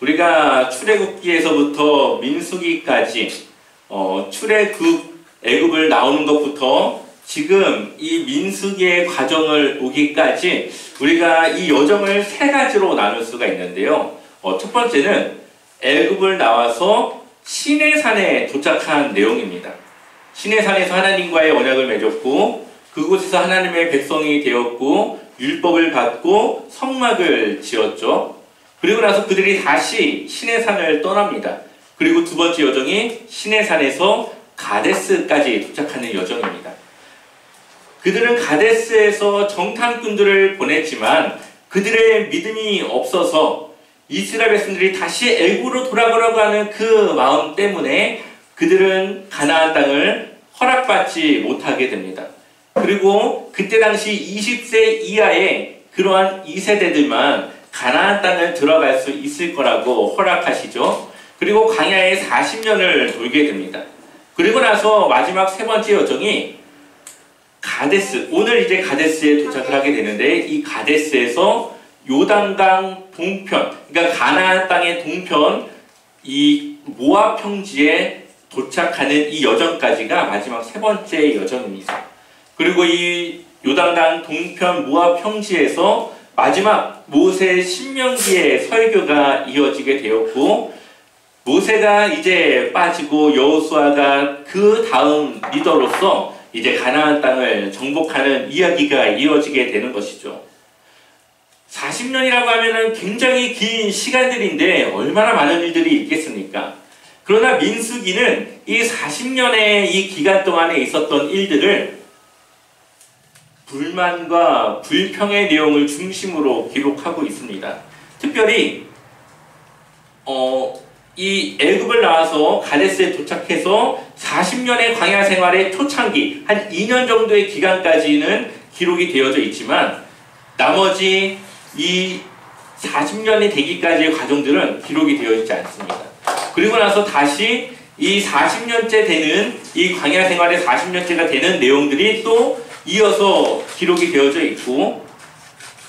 우리가 출애굽기에서부터 민수기까지 출애굽 애굽을 나오는 것부터 지금 이 민수기의 과정을 오기까지 우리가 이 여정을 세 가지로 나눌 수가 있는데요. 첫 번째는 애굽을 나와서 시내산에 도착한 내용입니다. 시내산에서 하나님과의 언약을 맺었고 그곳에서 하나님의 백성이 되었고 율법을 받고 성막을 지었죠. 그리고 나서 그들이 다시 시내산을 떠납니다. 그리고 두 번째 여정이 시내산에서 가데스까지 도착하는 여정입니다. 그들은 가데스에서 정탐꾼들을 보냈지만 그들의 믿음이 없어서 이스라엘 백성들이 다시 애굽으로 돌아가려고 하는 그 마음 때문에 그들은 가나안 땅을 허락받지 못하게 됩니다. 그리고 그때 당시 20세 이하의 그러한 2세대들만 가나안 땅을 들어갈 수 있을 거라고 허락하시죠. 그리고 광야에 40년을 돌게 됩니다. 그리고 나서 마지막 세 번째 여정이 가데스, 오늘 이제 가데스에 도착을 하게 되는데 이 가데스에서 요단강 동편, 그러니까 가나안 땅의 동편, 이 모압 평지에 도착하는 이 여정까지가 마지막 세 번째 여정입니다. 그리고 이 요단강 동편 모압 평지에서 마지막 모세 신명기의 설교가 이어지게 되었고 모세가 이제 빠지고 여호수아가 그 다음 리더로서 이제 가나안 땅을 정복하는 이야기가 이어지게 되는 것이죠. 40년이라고 하면은 굉장히 긴 시간들인데 얼마나 많은 일들이 있겠습니까? 그러나 민수기는 이 40년의 이 기간 동안에 있었던 일들을 불만과 불평의 내용을 중심으로 기록하고 있습니다. 특별히 이 애굽을 나와서 가데스에 도착해서 40년의 광야 생활의 초창기 한 2년 정도의 기간까지는 기록이 되어져 있지만 나머지 이 40년이 되기까지의 과정들은 기록이 되어 있지 않습니다. 그리고 나서 다시 이 40년째 되는 이 광야 생활의 40년째가 되는 내용들이 또 이어서 기록이 되어져 있고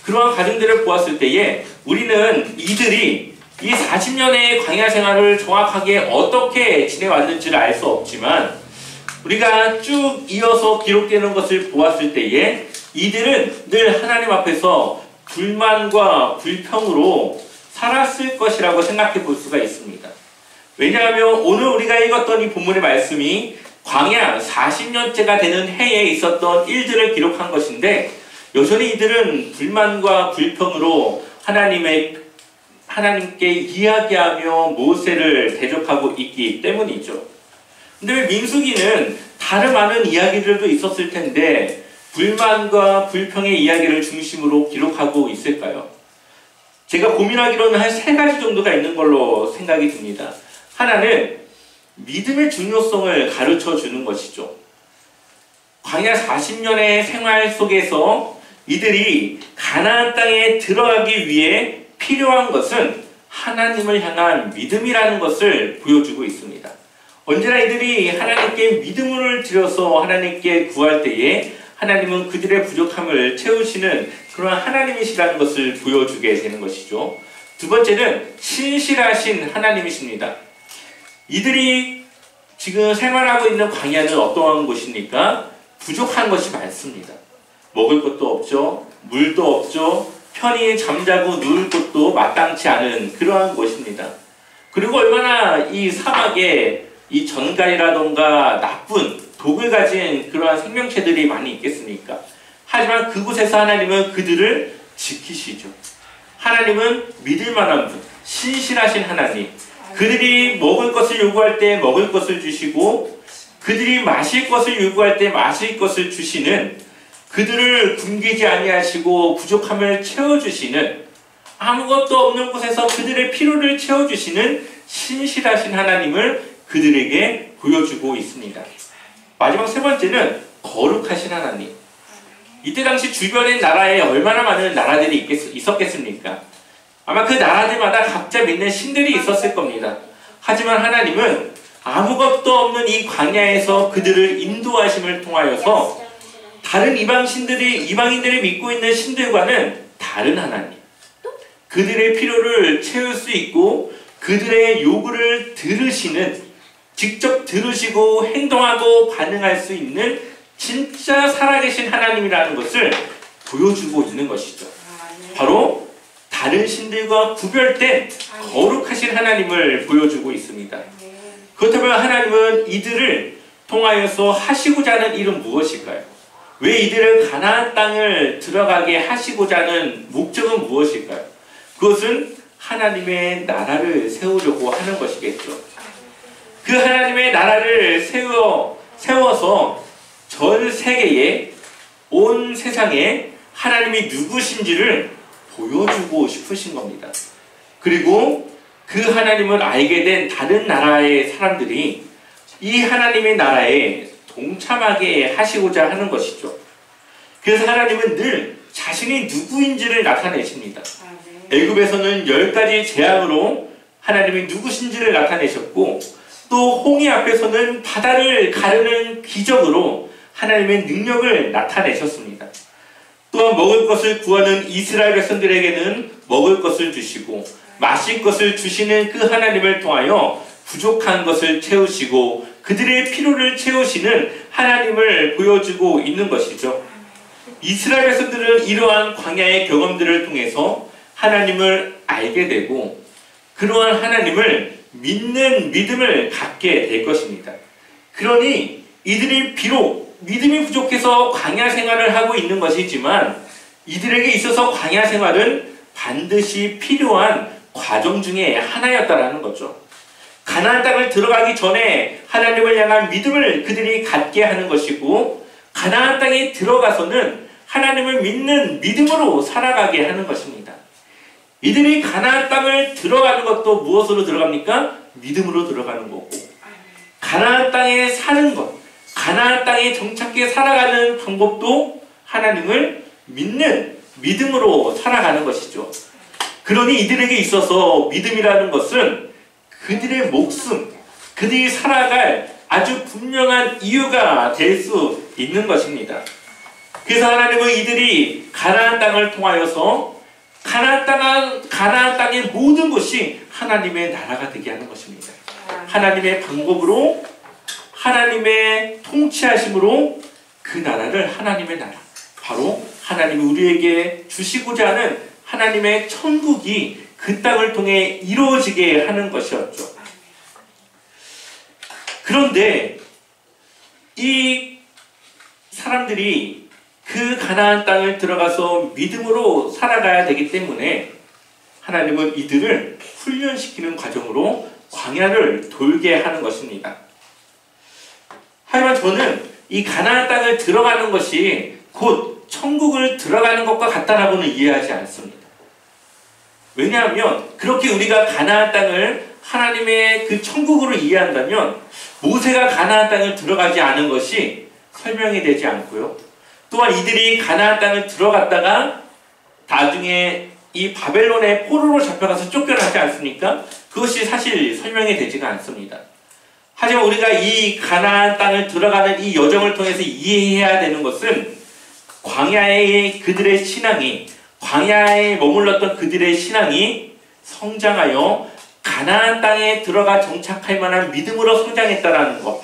그러한 과정들을 보았을 때에 우리는 이들이 이 40년의 광야 생활을 정확하게 어떻게 지내왔는지를 알 수 없지만 우리가 쭉 이어서 기록되는 것을 보았을 때에 이들은 늘 하나님 앞에서 불만과 불평으로 살았을 것이라고 생각해 볼 수가 있습니다. 왜냐하면 오늘 우리가 읽었던 이 본문의 말씀이 광야 40년째가 되는 해에 있었던 일들을 기록한 것인데 여전히 이들은 불만과 불평으로 하나님께 이야기하며 모세를 대적하고 있기 때문이죠. 근데 왜 민수기는 다른 많은 이야기들도 있었을 텐데 불만과 불평의 이야기를 중심으로 기록하고 있을까요? 제가 고민하기로는 한 세 가지 정도가 있는 걸로 생각이 듭니다. 하나는 믿음의 중요성을 가르쳐 주는 것이죠. 광야 40년의 생활 속에서 이들이 가나안 땅에 들어가기 위해 필요한 것은 하나님을 향한 믿음이라는 것을 보여주고 있습니다. 언제나 이들이 하나님께 믿음을 들여서 하나님께 구할 때에 하나님은 그들의 부족함을 채우시는 그런 하나님이시라는 것을 보여주게 되는 것이죠. 두 번째는 신실하신 하나님이십니다. 이들이 지금 생활하고 있는 광야는 어떠한 곳입니까? 부족한 것이 많습니다. 먹을 것도 없죠. 물도 없죠. 편히 잠자고 누울 곳도 마땅치 않은 그러한 곳입니다. 그리고 얼마나 이 사막에 이 전갈이라던가 나쁜 독을 가진 그러한 생명체들이 많이 있겠습니까? 하지만 그곳에서 하나님은 그들을 지키시죠. 하나님은 믿을 만한 분, 신실하신 하나님. 그들이 먹을 것을 요구할 때 먹을 것을 주시고 그들이 마실 것을 요구할 때 마실 것을 주시는 그들을 굶기지 아니하시고 부족함을 채워주시는 아무것도 없는 곳에서 그들의 필요를 채워주시는 신실하신 하나님을 그들에게 보여주고 있습니다. 마지막 세 번째는 거룩하신 하나님. 이때 당시 주변의 나라에 얼마나 많은 나라들이 있었겠습니까? 아마 그 나라들마다 각자 믿는 신들이 있었을 겁니다. 하지만 하나님은 아무것도 없는 이 광야에서 그들을 인도하심을 통하여서 다른 이방인들이 믿고 있는 신들과는 다른 하나님. 그들의 필요를 채울 수 있고 그들의 요구를 들으시는, 직접 들으시고 행동하고 반응할 수 있는 진짜 살아계신 하나님이라는 것을 보여주고 있는 것이죠. 바로 다른 신들과 구별된 거룩하신 하나님을 보여주고 있습니다. 그렇다면 하나님은 이들을 통하여서 하시고자 하는 일은 무엇일까요? 왜 이들을 가나안 땅을 들어가게 하시고자 하는 목적은 무엇일까요? 그것은 하나님의 나라를 세우려고 하는 것이겠죠. 그 하나님의 나라를 세워서 전 세계에, 온 세상에 하나님이 누구신지를 보여주고 싶으신 겁니다. 그리고 그 하나님을 알게 된 다른 나라의 사람들이 이 하나님의 나라에 동참하게 하시고자 하는 것이죠. 그래서 하나님은 늘 자신이 누구인지를 나타내십니다. 애굽에서는 10가지 재앙으로 하나님이 누구신지를 나타내셨고, 또 홍해 앞에서는 바다를 가르는 기적으로 하나님의 능력을 나타내셨습니다. 또한 먹을 것을 구하는 이스라엘 백성들에게는 먹을 것을 주시고 마실 것을 주시는 그 하나님을 통하여 부족한 것을 채우시고 그들의 필요를 채우시는 하나님을 보여주고 있는 것이죠. 이스라엘 백성들은 이러한 광야의 경험들을 통해서 하나님을 알게 되고 그러한 하나님을 믿는 믿음을 갖게 될 것입니다. 그러니 이들이 비록 믿음이 부족해서 광야 생활을 하고 있는 것이지만 이들에게 있어서 광야 생활은 반드시 필요한 과정 중에 하나였다라는 거죠. 가나안 땅을 들어가기 전에 하나님을 향한 믿음을 그들이 갖게 하는 것이고, 가나안 땅에 들어가서는 하나님을 믿는 믿음으로 살아가게 하는 것입니다. 이들이 가나안 땅을 들어가는 것도 무엇으로 들어갑니까? 믿음으로 들어가는 거고, 가나안 땅에 사는 것, 가나안 땅에 정착해 살아가는 방법도 하나님을 믿는 믿음으로 살아가는 것이죠. 그러니 이들에게 있어서 믿음이라는 것은 그들의 목숨, 그들이 살아갈 아주 분명한 이유가 될 수 있는 것입니다. 그래서 하나님은 이들이 가나안 땅을 통하여서 가나안 땅의 모든 것이 하나님의 나라가 되게 하는 것입니다. 하나님의 방법으로, 하나님의 통치하심으로 그 나라를 하나님의 나라, 바로 하나님이 우리에게 주시고자 하는 하나님의 천국이 그 땅을 통해 이루어지게 하는 것이었죠. 그런데 이 사람들이 그 가나안 땅을 들어가서 믿음으로 살아가야 되기 때문에 하나님은 이들을 훈련시키는 과정으로 광야를 돌게 하는 것입니다. 하지만 저는 이 가나안 땅을 들어가는 것이 곧 천국을 들어가는 것과 같다라고는 이해하지 않습니다. 왜냐하면 그렇게 우리가 가나안 땅을 하나님의 그 천국으로 이해한다면 모세가 가나안 땅을 들어가지 않은 것이 설명이 되지 않고요. 또한 이들이 가나안 땅을 들어갔다가 나중에 이 바벨론의 포로로 잡혀가서 쫓겨나지 않습니까? 그것이 사실 설명이 되지가 않습니다. 하지만 우리가 이 가나안 땅을 들어가는 이 여정을 통해서 이해해야 되는 것은 광야의 그들의 신앙이, 광야에 머물렀던 그들의 신앙이 성장하여 가나안 땅에 들어가 정착할 만한 믿음으로 성장했다라는 것,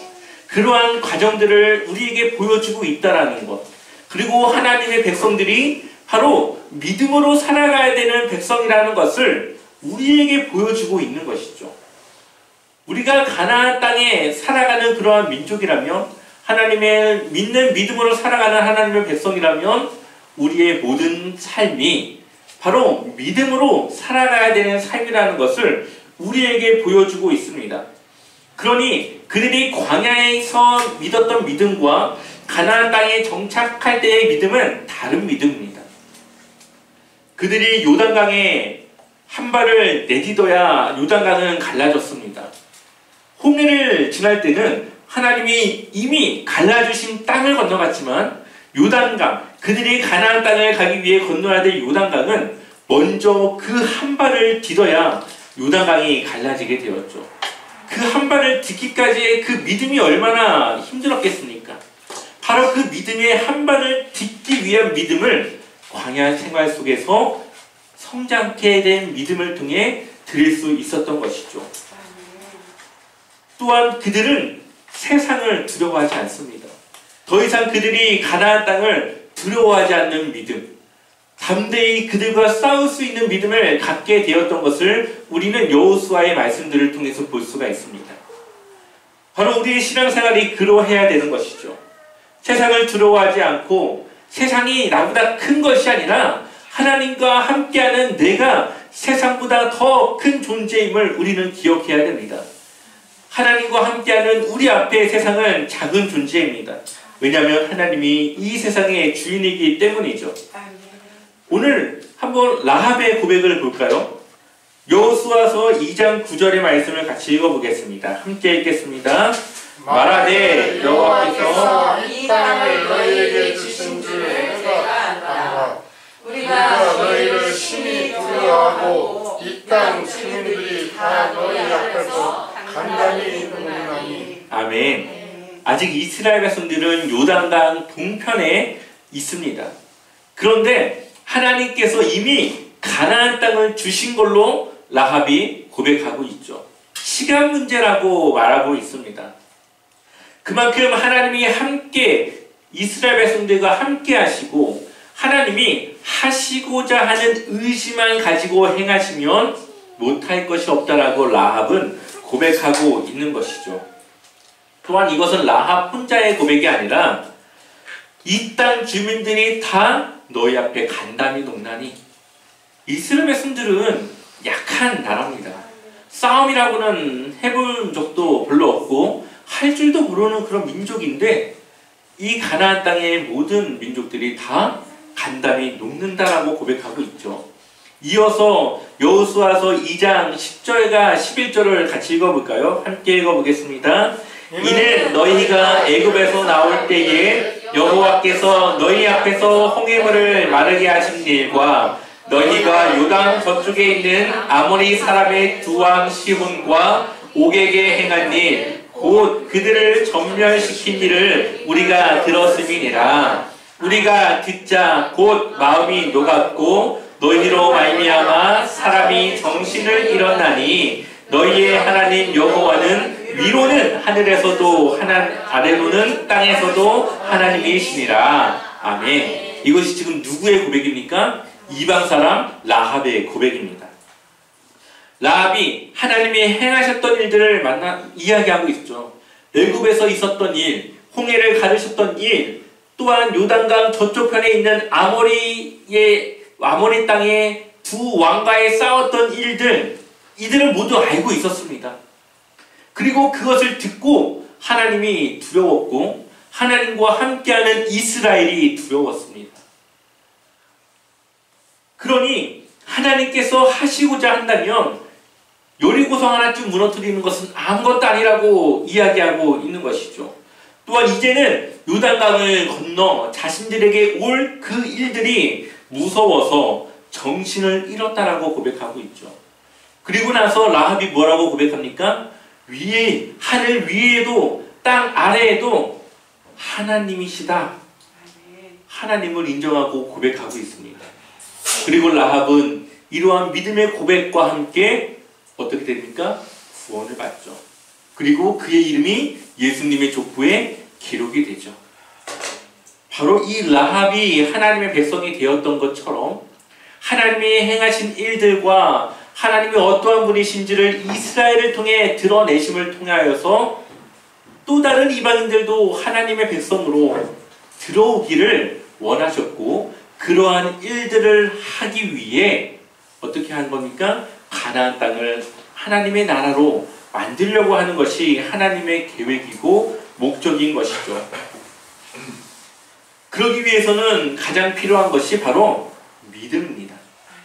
그러한 과정들을 우리에게 보여주고 있다라는 것, 그리고 하나님의 백성들이 바로 믿음으로 살아가야 되는 백성이라는 것을 우리에게 보여주고 있는 것이죠. 우리가 가나안 땅에 살아가는 그러한 민족이라면, 하나님의 믿는 믿음으로 살아가는 하나님의 백성이라면 우리의 모든 삶이 바로 믿음으로 살아가야 되는 삶이라는 것을 우리에게 보여주고 있습니다. 그러니 그들이 광야에서 믿었던 믿음과 가나안 땅에 정착할 때의 믿음은 다른 믿음입니다. 그들이 요단강에 한 발을 내딛어야 요단강은 갈라졌습니다. 홍해를 지날 때는 하나님이 이미 갈라주신 땅을 건너갔지만 요단강, 그들이 가나안 땅을 가기 위해 건너야 될 요단강은 먼저 그 한 발을 디뎌야 요단강이 갈라지게 되었죠. 그 한 발을 딛기까지의 그 믿음이 얼마나 힘들었겠습니까? 바로 그 믿음의 한 발을 딛기 위한 믿음을 광야 생활 속에서 성장케 된 믿음을 통해 드릴 수 있었던 것이죠. 또한 그들은 세상을 두려워하지 않습니다. 더 이상 그들이 가나안 땅을 두려워하지 않는 믿음, 담대히 그들과 싸울 수 있는 믿음을 갖게 되었던 것을 우리는 여호수아의 말씀들을 통해서 볼 수가 있습니다. 바로 우리의 신앙생활이 그러해야 되는 것이죠. 세상을 두려워하지 않고 세상이 나보다 큰 것이 아니라 하나님과 함께하는 내가 세상보다 더 큰 존재임을 우리는 기억해야 됩니다. 하나님과 함께하는 우리 앞의 세상은 작은 존재입니다. 왜냐하면 하나님이 이 세상의 주인이기 때문이죠. 오늘 한번 라합의 고백을 볼까요? 여호수아서 2장 9절의 말씀을 같이 읽어보겠습니다. 함께 읽겠습니다. 말하되 여호와께서 이 땅을 너희에게 주신 줄 내가 안다. 우리가 너희를 심히 두려워하고 이 땅 주민들이 다 너희 앞에서 간단히 눕나니. 아멘. 아직 이스라엘 백성들은 요단강 동편에 있습니다. 그런데 하나님께서 이미 가나안 땅을 주신 걸로 라합이 고백하고 있죠. 시간 문제라고 말하고 있습니다. 그만큼 하나님이 함께 이스라엘 백성들과 함께 하시고 하나님이 하시고자 하는 의지만 가지고 행하시면 못할 것이 없다라고 라합은 고백하고 있는 것이죠. 또한 이것은 라합 혼자의 고백이 아니라 이 땅 주민들이 다 너희 앞에 간담이 녹나니. 이스라엘 백성들은 약한 나라입니다. 싸움이라고는 해본 적도 별로 없고 할 줄도 모르는 그런 민족인데 이 가나안 땅의 모든 민족들이 다 간담이 녹는다라고 고백하고 있죠. 이어서 여호수아서 2장 10절과 11절을 같이 읽어볼까요? 함께 읽어보겠습니다. 이는 너희가 애굽에서 나올 때에 여호와께서 너희 앞에서 홍해물을 마르게 하신 일과 너희가 요단 저쪽에 있는 아모리 사람의 두 왕 시혼과 옥에게 행한 일 곧 그들을 전멸시킨 일을 우리가 들었음이니라. 우리가 듣자 곧 마음이 녹았고 너희로 말미암아 사람이 정신을 잃었나니 너희의 하나님 여호와는 위로는 하늘에서도 아래로는 땅에서도 하나님이시니라. 아멘. 이것이 지금 누구의 고백입니까? 이방 사람 라합의 고백입니다. 라합이 하나님이 행하셨던 일들을 이야기하고 있죠. 애굽에서 있었던 일, 홍해를 가르셨던 일, 또한 요단강 저쪽 편에 있는 아모리 땅의 두 왕과의 싸웠던 일들, 이들은 모두 알고 있었습니다. 그리고 그것을 듣고 하나님이 두려웠고 하나님과 함께하는 이스라엘이 두려웠습니다. 그러니 하나님께서 하시고자 한다면 여리고성 하나쯤 무너뜨리는 것은 아무것도 아니라고 이야기하고 있는 것이죠. 또한 이제는 요단강을 건너 자신들에게 올 그 일들이 무서워서 정신을 잃었다라고 고백하고 있죠. 그리고 나서 라합이 뭐라고 고백합니까? 하늘 위에도 땅 아래에도 하나님이시다. 하나님을 인정하고 고백하고 있습니다. 그리고 라합은 이러한 믿음의 고백과 함께 어떻게 됩니까? 구원을 받죠. 그리고 그의 이름이 예수님의 족보에 기록이 되죠. 바로 이 라합이 하나님의 백성이 되었던 것처럼 하나님이 행하신 일들과 하나님이 어떠한 분이신지를 이스라엘을 통해 드러내심을 통하여서 또 다른 이방인들도 하나님의 백성으로 들어오기를 원하셨고 그러한 일들을 하기 위해 어떻게 한 겁니까? 가나안 땅을 하나님의 나라로 만들려고 하는 것이 하나님의 계획이고 목적인 것이죠. 그러기 위해서는 가장 필요한 것이 바로 믿음입니다.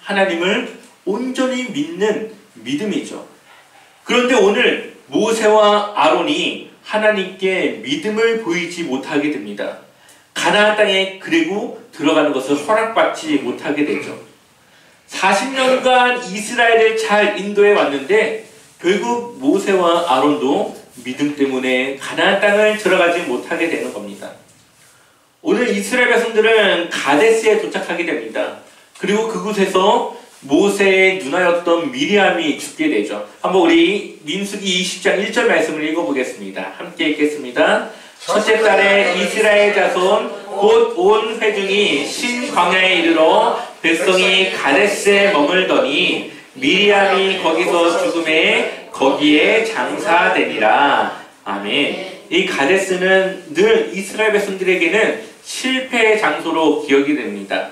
하나님을 온전히 믿는 믿음이죠. 그런데 오늘 모세와 아론이 하나님께 믿음을 보이지 못하게 됩니다. 가나안 땅에 그리고 들어가는 것을 허락받지 못하게 되죠. 40년간 이스라엘을 잘 인도해 왔는데 결국 모세와 아론도 믿음 때문에 가나안 땅을 들어가지 못하게 되는 겁니다. 오늘 이스라엘 백성들은 가데스에 도착하게 됩니다. 그리고 그곳에서 모세의 누나였던 미리암이 죽게 되죠. 한번 우리 민수기 20장 1절 말씀을 읽어보겠습니다. 함께 읽겠습니다. 첫째 달에 이스라엘 자손 곧 온 회중이 신 광야에 이르러 백성이 가데스에 머물더니 미리암이 거기서 죽음에 거기에 장사되니라. 아멘. 이 가데스는 늘 이스라엘 백성들에게는 실패의 장소로 기억이 됩니다.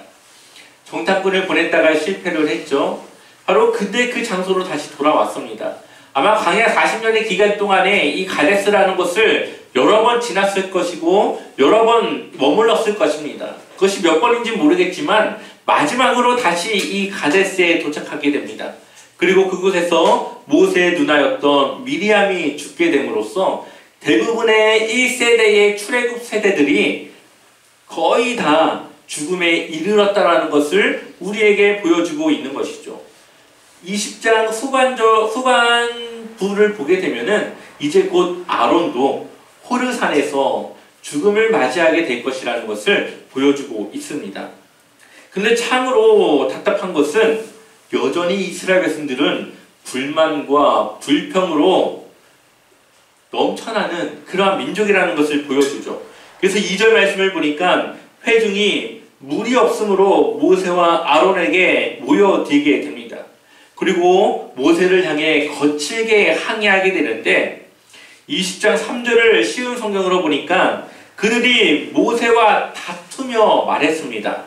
정탐꾼을 보냈다가 실패를 했죠. 바로 그때 그 장소로 다시 돌아왔습니다. 아마 광야 40년의 기간 동안에 이 가데스라는 곳을 여러 번 지났을 것이고 여러 번 머물렀을 것입니다. 그것이 몇 번인지 모르겠지만 마지막으로 다시 이 가데스에 도착하게 됩니다. 그리고 그곳에서 모세의 누나였던 미리암이 죽게 됨으로써 대부분의 1세대의 출애굽 세대들이 거의 다 죽음에 이르렀다라는 것을 우리에게 보여주고 있는 것이죠. 20장 후반부를 보게 되면은 이제 곧 아론도 호르산에서 죽음을 맞이하게 될 것이라는 것을 보여주고 있습니다. 근데 참으로 답답한 것은 여전히 이스라엘 백성들은 불만과 불평으로 넘쳐나는 그러한 민족이라는 것을 보여주죠. 그래서 2절 말씀을 보니까 회중이 물이 없으므로 모세와 아론에게 모여들게 됩니다. 그리고 모세를 향해 거칠게 항의하게 되는데 20장 3절을 쉬운 성경으로 보니까 그들이 모세와 다투며 말했습니다.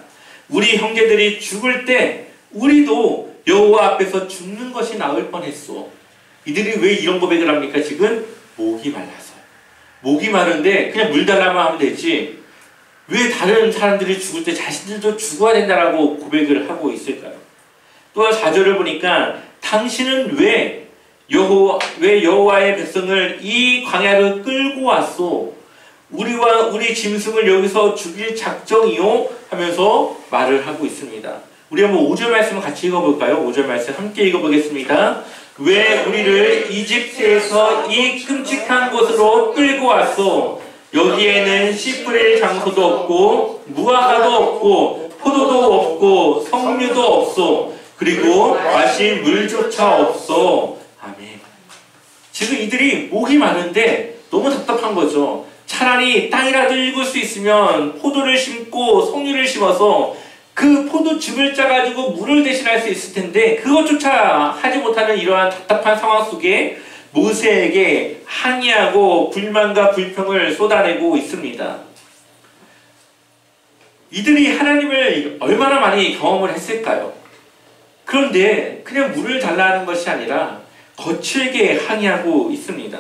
우리 형제들이 죽을 때 우리도 여호와 앞에서 죽는 것이 나을 뻔했소. 이들이 왜 이런 고백을 합니까? 지금 목이 말라서요. 목이 마른데 그냥 물 달라만 하면 되지 왜 다른 사람들이 죽을 때 자신들도 죽어야 된다라고 고백을 하고 있을까요? 또한 4절을 보니까 당신은 왜 여호와의 백성을 이 광야를 끌고 왔소? 우리와 우리 짐승을 여기서 죽일 작정이요? 하면서 말을 하고 있습니다. 우리 한번 5절 말씀을 같이 읽어볼까요? 5절 말씀 함께 읽어보겠습니다. 왜 우리를 이집트에서 이 끔찍한 곳으로 끌고 왔소? 여기에는 씨 뿌릴 장소도 없고 무화과도 없고 포도도 없고 석류도 없소. 그리고 마실 물조차 없소. 아멘. 지금 이들이 목이 많은데 너무 답답한 거죠. 차라리 땅이라도 읽을 수 있으면 포도를 심고 석류를 심어서 그 포도즙을 짜가지고 물을 대신할 수 있을 텐데 그것조차 하지 못하는 이러한 답답한 상황 속에 모세에게 항의하고 불만과 불평을 쏟아내고 있습니다. 이들이 하나님을 얼마나 많이 경험을 했을까요? 그런데 그냥 물을 달라는 것이 아니라 거칠게 항의하고 있습니다.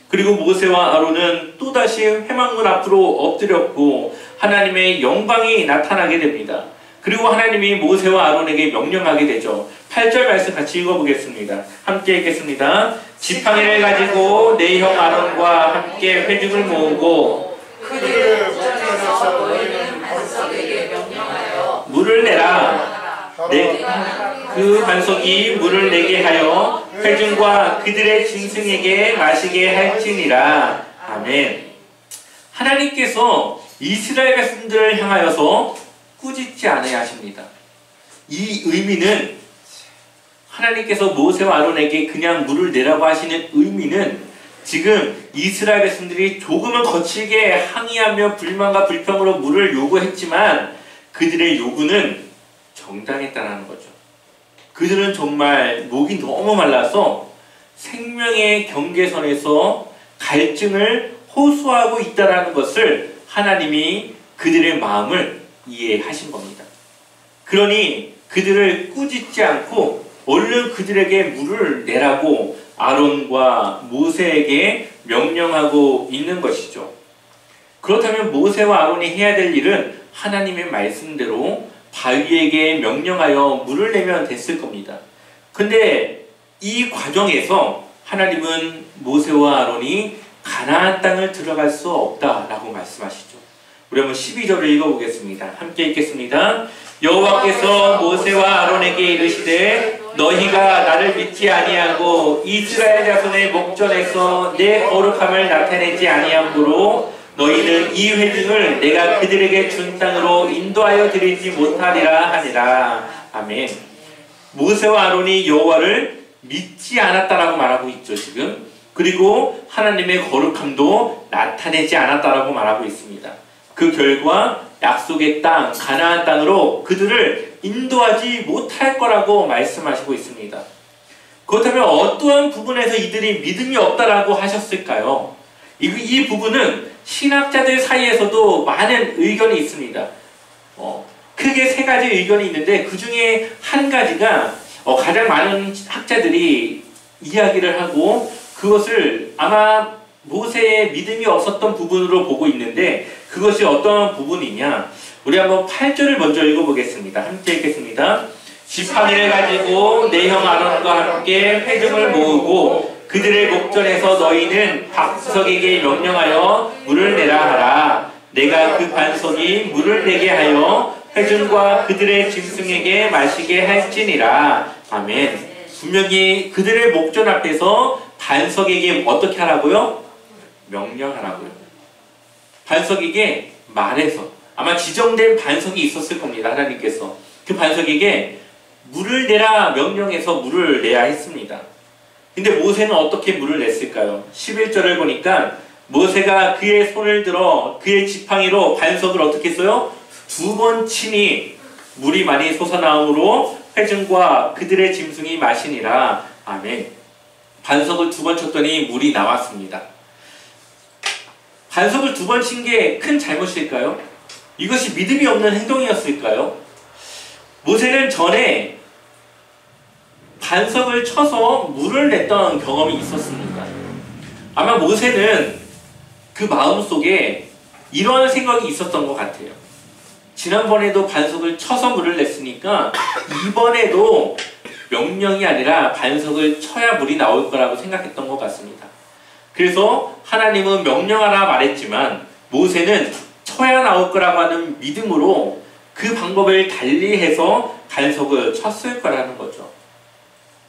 그리고 모세와 아론은 또다시 회막문 앞으로 엎드렸고 하나님의 영광이 나타나게 됩니다. 그리고 하나님이 모세와 아론에게 명령하게 되죠. 8절 말씀 같이 읽어보겠습니다. 함께 읽겠습니다. 지팡이를 가지고 내 형 아론과 함께 회중을 모으고 그들을 목전에서 너희는 반석에게 명령하여 물을 내라. 그 반석이 물을 내게 하여 회중과 그들의 짐승에게 마시게 할지니라. 아멘. 하나님께서 이스라엘 백성들을 향하여서 꾸짖지 않아야 하십니다. 이 의미는 하나님께서 모세와 아론에게 그냥 물을 내라고 하시는 의미는 지금 이스라엘 백성들이 조금은 거칠게 항의하며 불만과 불평으로 물을 요구했지만 그들의 요구는 정당했다는 거죠. 그들은 정말 목이 너무 말라서 생명의 경계선에서 갈증을 호소하고 있다는 것을 하나님이 그들의 마음을 이해하신 겁니다. 그러니 그들을 꾸짖지 않고 얼른 그들에게 물을 내라고 아론과 모세에게 명령하고 있는 것이죠. 그렇다면 모세와 아론이 해야 될 일은 하나님의 말씀대로 바위에게 명령하여 물을 내면 됐을 겁니다. 근데 이 과정에서 하나님은 모세와 아론이 가나안 땅을 들어갈 수 없다라고 말씀하시죠. 우리 한번 12절을 읽어보겠습니다. 함께 읽겠습니다. 여호와께서 모세와 아론에게 이르시되 너희가 나를 믿지 아니하고 이스라엘 자손의 목전에서 내 거룩함을 나타내지 아니하므로 너희는 이 회중을 내가 그들에게 준 땅으로 인도하여 드리지 못하리라 하니라. 아멘. 모세와 아론이 여호와를 믿지 않았다라고 말하고 있죠, 지금. 그리고 하나님의 거룩함도 나타내지 않았다라고 말하고 있습니다. 그 결과 약속의 땅, 가나안 땅으로 그들을 인도하지 못할 거라고 말씀하시고 있습니다. 그렇다면 어떠한 부분에서 이들이 믿음이 없다라고 하셨을까요? 이 부분은 신학자들 사이에서도 많은 의견이 있습니다. 크게 세 가지 의견이 있는데 그 중에 한 가지가 가장 많은 학자들이 이야기를 하고 그것을 아마 모세의 믿음이 없었던 부분으로 보고 있는데 그것이 어떤 부분이냐? 우리 한번 8절을 먼저 읽어보겠습니다. 함께 읽겠습니다. 지팡이를 가지고 내 형 아론과 함께 회중을 모으고 그들의 목전에서 너희는 반석에게 명령하여 물을 내라 하라. 내가 그 반석이 물을 내게 하여 회중과 그들의 짐승에게 마시게 할지니라. 아멘. 분명히 그들의 목전 앞에서 반석에게 어떻게 하라고요? 명령하라고요. 반석에게 말해서 아마 지정된 반석이 있었을 겁니다. 하나님께서 그 반석에게 물을 내라 명령해서 물을 내야 했습니다. 근데 모세는 어떻게 물을 냈을까요? 11절을 보니까 모세가 그의 손을 들어 그의 지팡이로 반석을 어떻게 했어요? 2번 치니 물이 많이 솟아나오므로 회중과 그들의 짐승이 마시니라. 아멘. 반석을 2번 쳤더니 물이 나왔습니다. 반석을 2번 친 게 큰 잘못일까요? 이것이 믿음이 없는 행동이었을까요? 모세는 전에 반석을 쳐서 물을 냈던 경험이 있었습니다. 아마 모세는 그 마음속에 이러한 생각이 있었던 것 같아요. 지난번에도 반석을 쳐서 물을 냈으니까 이번에도 명령이 아니라 반석을 쳐야 물이 나올 거라고 생각했던 것 같습니다. 그래서 하나님은 명령하라 말했지만 모세는 쳐야 나올 거라고 하는 믿음으로 그 방법을 달리해서 반석을 쳤을 거라는 거죠.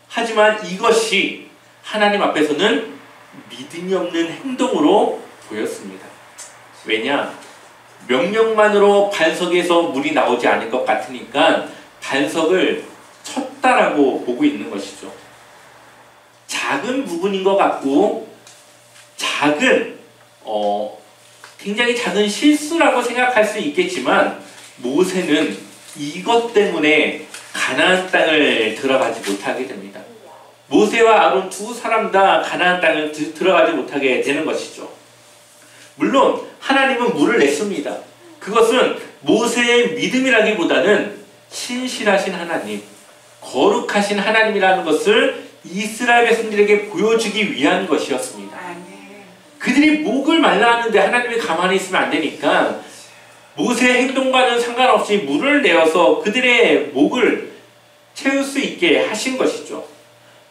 하지만 이것이 하나님 앞에서는 믿음이 없는 행동으로 보였습니다. 왜냐? 명령만으로 반석에서 물이 나오지 않을 것 같으니까 반석을 쳤다라고 보고 있는 것이죠. 작은 부분인 것 같고 굉장히 작은 실수라고 생각할 수 있겠지만 모세는 이것 때문에 가나안 땅을 들어가지 못하게 됩니다. 모세와 아론 2사람 다 가나안 땅을 들어가지 못하게 되는 것이죠. 물론 하나님은 물을 냈습니다. 그것은 모세의 믿음이라기보다는 신실하신 하나님, 거룩하신 하나님이라는 것을 이스라엘 백성들에게 보여주기 위한 것이었습니다. 그들이 목을 말라 하는데 하나님이 가만히 있으면 안 되니까 모세의 행동과는 상관없이 물을 내어서 그들의 목을 채울 수 있게 하신 것이죠.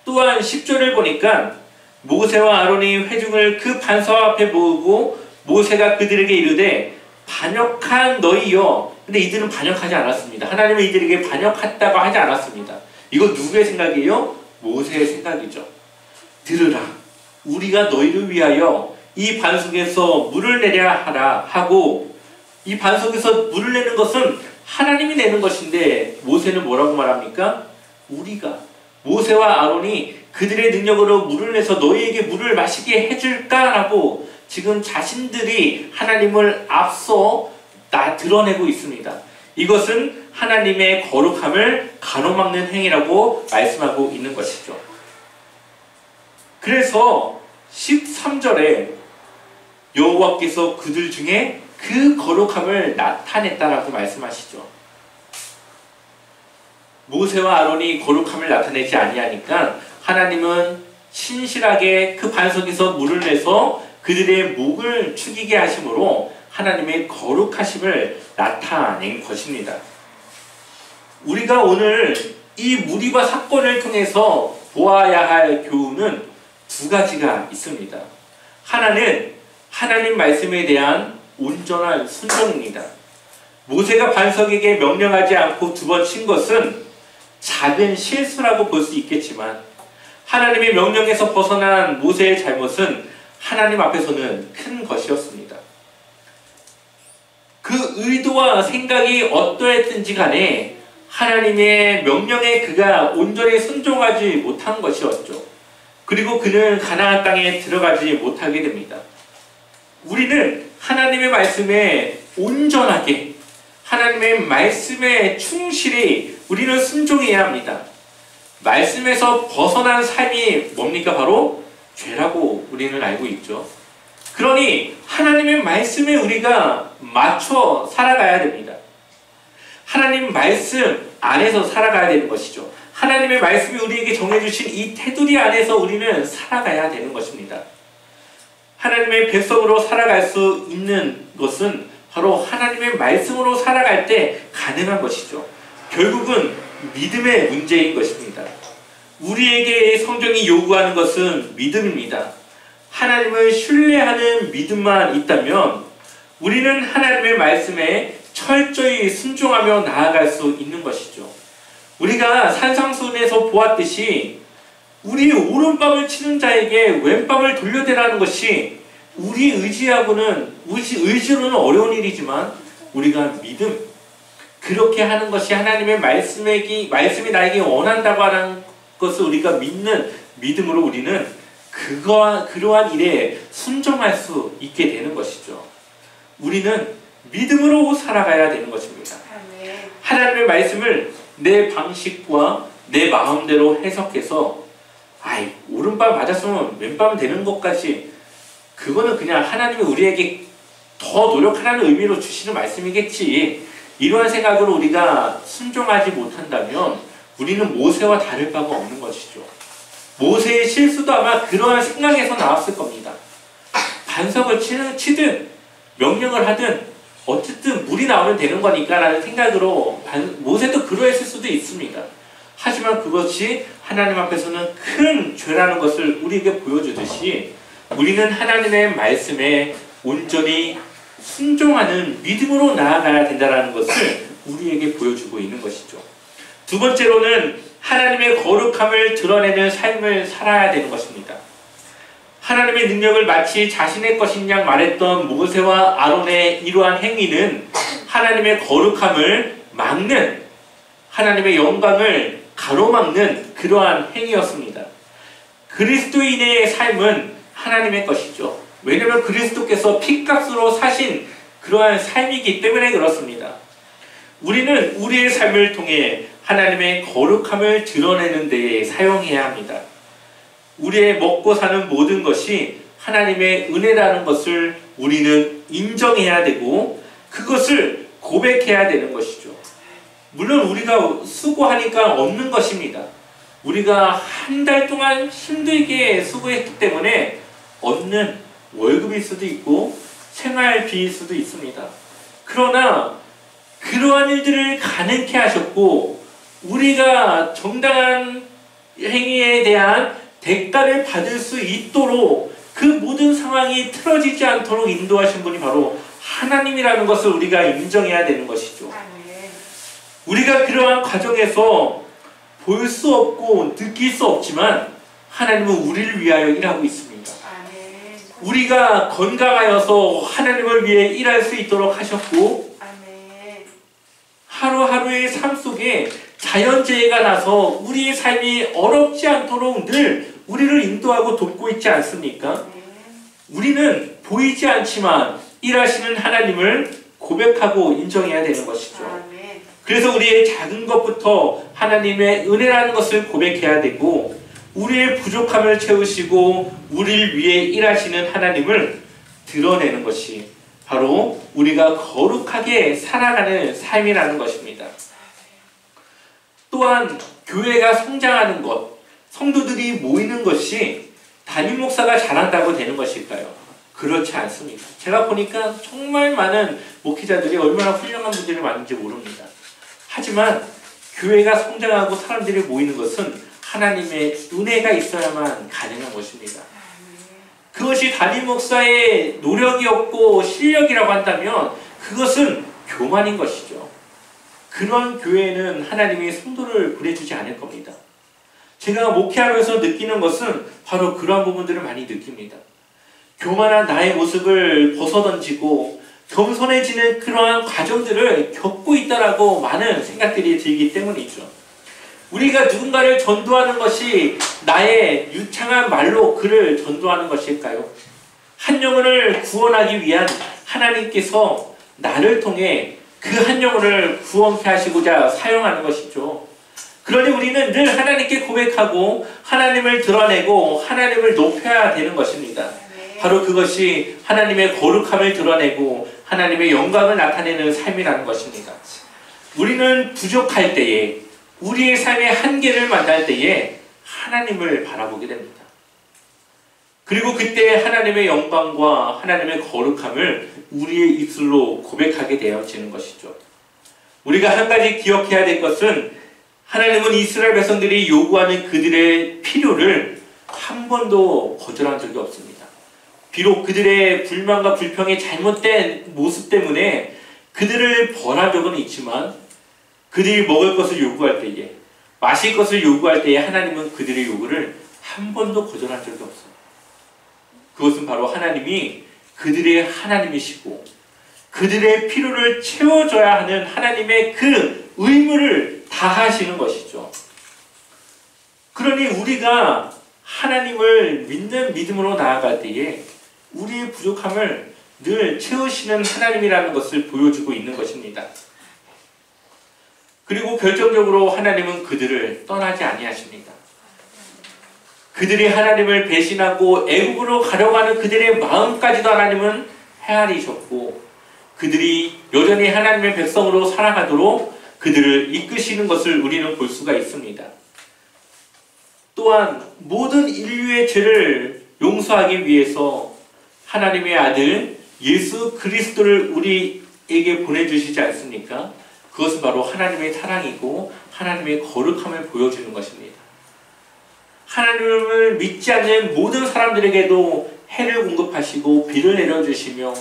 또한 10절을 보니까 모세와 아론이 회중을 그 반석 앞에 모으고 모세가 그들에게 이르되 반역한 너희여. 근데 이들은 반역하지 않았습니다. 하나님은 이들에게 반역했다고 하지 않았습니다. 이거 누구의 생각이에요? 모세의 생각이죠. 들으라. 우리가 너희를 위하여 이 반석에서 물을 내려 하라 하고, 이 반석에서 물을 내는 것은 하나님이 내는 것인데 모세는 뭐라고 말합니까? 우리가, 모세와 아론이 그들의 능력으로 물을 내서 너희에게 물을 마시게 해줄까라고 지금 자신들이 하나님을 앞서 드러내고 있습니다. 이것은 하나님의 거룩함을 가로막는 행위라고 말씀하고 있는 것이죠. 그래서 13절에 여호와께서 그들 중에 그 거룩함을 나타냈다라고 말씀하시죠. 모세와 아론이 거룩함을 나타내지 아니하니까 하나님은 신실하게 그 반석에서 물을 내서 그들의 목을 축이게 하심으로 하나님의 거룩하심을 나타낸 것입니다. 우리가 오늘 이 무리바 사건을 통해서 보아야 할 교훈은 두 가지가 있습니다. 하나는 하나님 말씀에 대한 온전한 순종입니다. 모세가 반석에게 명령하지 않고 2번 친 것은 작은 실수라고 볼 수 있겠지만 하나님의 명령에서 벗어난 모세의 잘못은 하나님 앞에서는 큰 것이었습니다. 그 의도와 생각이 어떠했든지 간에 하나님의 명령에 그가 온전히 순종하지 못한 것이었죠. 그리고 그는 가나안 땅에 들어가지 못하게 됩니다. 우리는 하나님의 말씀에 온전하게, 하나님의 말씀에 충실히 우리는 순종해야 합니다. 말씀에서 벗어난 삶이 뭡니까? 바로 죄라고 우리는 알고 있죠. 그러니 하나님의 말씀에 우리가 맞춰 살아가야 됩니다. 하나님 말씀 안에서 살아가야 되는 것이죠. 하나님의 말씀이 우리에게 정해주신 이 테두리 안에서 우리는 살아가야 되는 것입니다. 하나님의 백성으로 살아갈 수 있는 것은 바로 하나님의 말씀으로 살아갈 때 가능한 것이죠. 결국은 믿음의 문제인 것입니다. 우리에게 성경이 요구하는 것은 믿음입니다. 하나님을 신뢰하는 믿음만 있다면 우리는 하나님의 말씀에 철저히 순종하며 나아갈 수 있는 것이죠. 우리가 산상수훈에서 보았듯이 우리 오른밤을 치는 자에게 왼밤을 돌려대라는 것이 우리 의지로는 어려운 일이지만 우리가 믿음, 그렇게 하는 것이 하나님의 말씀이 나에게 원한다고 하는 것을 우리가 믿는 믿음으로 우리는 그러한 일에 순종할 수 있게 되는 것이죠. 우리는 믿음으로 살아가야 되는 것입니다. 하나님의 말씀을 내 방식과 내 마음대로 해석해서 오른밤 맞았으면 왼밤 되는 것까지, 그거는 그냥 하나님이 우리에게 더 노력하라는 의미로 주시는 말씀이겠지, 이러한 생각으로 우리가 순종하지 못한다면 우리는 모세와 다를 바가 없는 것이죠. 모세의 실수도 아마 그러한 생각에서 나왔을 겁니다. 반석을 치든 명령을 하든 어쨌든 물이 나오면 되는 거니까 라는 생각으로 모세도 그러했을 수도 있습니다. 하지만 그것이 하나님 앞에서는 큰 죄라는 것을 우리에게 보여주듯이 우리는 하나님의 말씀에 온전히 순종하는 믿음으로 나아가야 된다는 것을 우리에게 보여주고 있는 것이죠. 두 번째로는 하나님의 거룩함을 드러내는 삶을 살아야 되는 것입니다. 하나님의 능력을 마치 자신의 것인 양 말했던 모세와 아론의 이러한 행위는 하나님의 거룩함을 막는, 하나님의 영광을 가로막는 그러한 행위였습니다. 그리스도인의 삶은 하나님의 것이죠. 왜냐하면 그리스도께서 핏값으로 사신 그러한 삶이기 때문에 그렇습니다. 우리는 우리의 삶을 통해 하나님의 거룩함을 드러내는 데에 사용해야 합니다. 우리의 먹고 사는 모든 것이 하나님의 은혜라는 것을 우리는 인정해야 되고 그것을 고백해야 되는 것이죠. 물론 우리가 수고하니까 얻는 것입니다. 우리가 한 달 동안 힘들게 수고했기 때문에 얻는 월급일 수도 있고 생활비일 수도 있습니다. 그러나 그러한 일들을 가능케 하셨고 우리가 정당한 행위에 대한 대가를 받을 수 있도록 그 모든 상황이 틀어지지 않도록 인도하신 분이 바로 하나님이라는 것을 우리가 인정해야 되는 것이죠. 우리가 그러한 과정에서 볼 수 없고 느낄 수 없지만 하나님은 우리를 위하여 일하고 있습니다. 우리가 건강하여서 하나님을 위해 일할 수 있도록 하셨고 하루하루의 삶 속에 자연재해가 나서 우리의 삶이 어렵지 않도록 늘 우리를 인도하고 돕고 있지 않습니까? 우리는 보이지 않지만 일하시는 하나님을 고백하고 인정해야 되는 것이죠. 그래서 우리의 작은 것부터 하나님의 은혜라는 것을 고백해야 되고 우리의 부족함을 채우시고 우리를 위해 일하시는 하나님을 드러내는 것이 바로 우리가 거룩하게 살아가는 삶이라는 것입니다. 또한 교회가 성장하는 것, 성도들이 모이는 것이 담임 목사가 잘한다고 되는 것일까요? 그렇지 않습니다. 제가 보니까 정말 많은 목회자들이 얼마나 훌륭한 분들이 많은지 모릅니다. 하지만 교회가 성장하고 사람들이 모이는 것은 하나님의 은혜가 있어야만 가능한 것입니다. 그것이 담임 목사의 노력이었고 실력이라고 한다면 그것은 교만인 것이죠. 그런 교회는 하나님이 성도를 보내주지 않을 겁니다. 제가 목회하면서 느끼는 것은 바로 그러한 부분들을 많이 느낍니다. 교만한 나의 모습을 벗어던지고 겸손해지는 그러한 과정들을 겪고 있다라고 많은 생각들이 들기 때문이죠. 우리가 누군가를 전도하는 것이 나의 유창한 말로 그를 전도하는 것일까요? 한 영혼을 구원하기 위한 하나님께서 나를 통해 그 한 영혼을 구원케 하시고자 사용하는 것이죠. 그러니 우리는 늘 하나님께 고백하고 하나님을 드러내고 하나님을 높여야 되는 것입니다. 바로 그것이 하나님의 거룩함을 드러내고 하나님의 영광을 나타내는 삶이라는 것입니다. 우리는 부족할 때에, 우리의 삶의 한계를 만날 때에 하나님을 바라보게 됩니다. 그리고 그때 하나님의 영광과 하나님의 거룩함을 우리의 입술로 고백하게 되어지는 것이죠. 우리가 한 가지 기억해야 될 것은 하나님은 이스라엘 백성들이 요구하는 그들의 필요를 한 번도 거절한 적이 없습니다. 비록 그들의 불만과 불평의 잘못된 모습 때문에 그들을 벌한 적은 있지만 그들이 먹을 것을 요구할 때에, 마실 것을 요구할 때에 하나님은 그들의 요구를 한 번도 거절한 적이 없습니다. 그것은 바로 하나님이 그들의 하나님이시고 그들의 필요를 채워줘야 하는 하나님의 그 의무를 다하시는 것이죠. 그러니 우리가 하나님을 믿는 믿음으로 나아갈 때에 우리의 부족함을 늘 채우시는 하나님이라는 것을 보여주고 있는 것입니다. 그리고 결정적으로 하나님은 그들을 떠나지 아니하십니다. 그들이 하나님을 배신하고 애국으로 가려고 하는 그들의 마음까지도 하나님은 헤아리셨고 그들이 여전히 하나님의 백성으로 살아가도록 그들을 이끄시는 것을 우리는 볼 수가 있습니다. 또한 모든 인류의 죄를 용서하기 위해서 하나님의 아들 예수 그리스도를 우리에게 보내주시지 않습니까? 그것은 바로 하나님의 사랑이고 하나님의 거룩함을 보여주는 것입니다. 하나님을 믿지 않는 모든 사람들에게도 해를 공급하시고 비를 내려주시며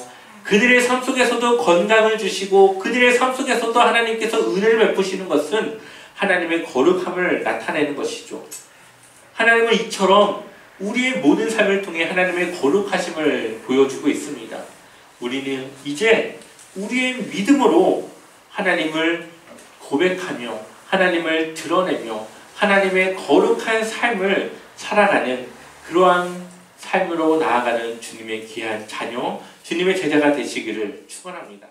그들의 삶 속에서도 건강을 주시고 그들의 삶 속에서도 하나님께서 은혜를 베푸시는 것은 하나님의 거룩함을 나타내는 것이죠. 하나님은 이처럼 우리의 모든 삶을 통해 하나님의 거룩하심을 보여주고 있습니다. 우리는 이제 우리의 믿음으로 하나님을 고백하며 하나님을 드러내며 하나님의 거룩한 삶을 살아가는 그러한 삶으로 나아가는 주님의 귀한 자녀, 주님의 제자가 되시기를 축원합니다.